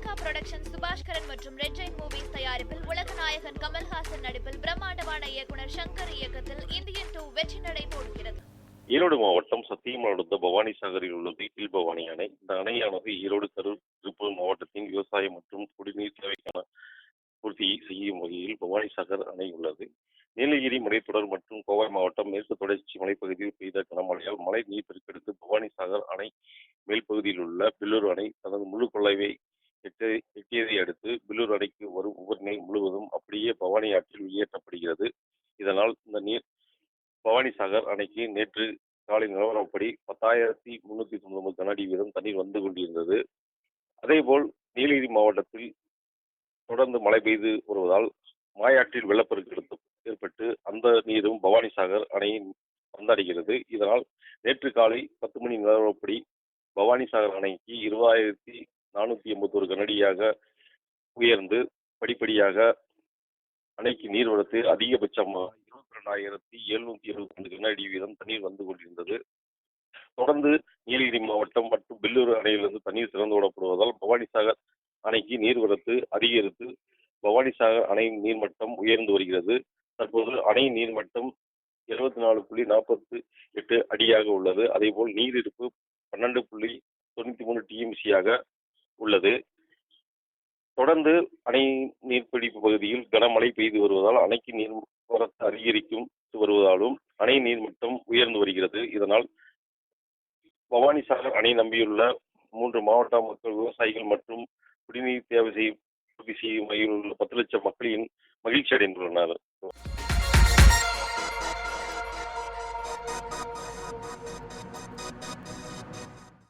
Lyca production Subaskaran மற்றும் red Jain movies தயாரிப்பில் உலக நாயகன் கமல்ஹாசன் நடிப்பில் பிரம்மாண்டமான இயக்குனர் சங்கர் இயக்கத்தில் இந்தியன் 2 வெற்றி நடை போடுகிறது. ஈரோடு மாவட்டம் சத்தியம் அடுத்த பவானி சாகரில் உள்ளது கீழ் பவானி அணை. இந்த அணையானது ஈரோடு, கரூர், திருப்பூர் மாவட்டத்தின் விவசாயம் மற்றும் குடிநீர் தேவைக்கான பூர்த்தி செய்யும் வகையில் பவானி சாகர் அணை உள்ளது. நீலகிரி மலைத்தொடர் மற்றும் கோவை மாவட்டம் மேற்கு தொடர்ச்சி மலைப்பகுதியில் பெய்த கனமழையால் மழை நீர் பெருக்கெடுத்து பவானி சாகர் அணை மேல் பகுதியில் உள்ள பில்லூர் அணை தனது முழு கொள்ளளவை எட்டியதை அடுத்து பில்லூர் அணைக்கு வரும் உபரி நீர் முழுவதும் அப்படியே பவானி ஆற்றில் வெளியேற்றப்படுகிறது. இதனால் இந்த நீர் பவானி சாகர் அணைக்கு நேற்று காலை நிலவரப்படி 10,390 கன அடி வீதம் தண்ணீர் வந்து கொண்டிருந்தது. அதேபோல் நீலகிரி மாவட்டத்தில் தொடர்ந்து மழை பெய்து வருவதால் மாயாற்றில் வெள்ளப்பெருக்கு ஏற்பட்டு அந்த நீரும் பவானி சாகர் அணையை வந்தடைகிறது. இதனால் நேற்று காலை 10 மணி நிலவரப்படி பவானி சாகர் அணைக்கு 20,481 கனஅடியாக உயர்ந்து படிப்படியாக அணைக்கு நீர்வரத்து அதிகபட்சமாக 22,722 கன அடி வீதம் தண்ணீர் வந்து கொண்டிருந்தது. தொடர்ந்து நீலகிரி மாவட்டம் மற்றும் பில்லூர் அணையிலிருந்து தண்ணீர் திறந்து விடப்படுவதால் பவானி சாகர் அணைக்கு நீர்வரத்து அதிகரித்து பவானி சாகர் அணையின் நீர்மட்டம் உயர்ந்து வருகிறது. தற்போது அணையின் நீர்மட்டம் 74.48 அடியாக உள்ளது. அதேபோல் நீர் இருப்பு 12.93 டிஎம்சியாக உள்ளது. தொடர்ந்து அணை நீர்பிடிப்பு பகுதியில் கனமழை பெய்து வருவதால் அணைக்கு நீர்வரத்து அதிகரிக்கும் வருவதாலும் அணை நீர்மட்டம் உயர்ந்து வருகிறது. இதனால் பவானி சாகர் அணை நம்பியுள்ள 3 மாவட்ட மக்கள், விவசாயிகள் மற்றும் குடிநீர் தேவை பூர்த்தி செய்யும் வகையில் உள்ள 10 லட்சம் மக்களின் மகிழ்ச்சி அடைந்துள்ளனர்.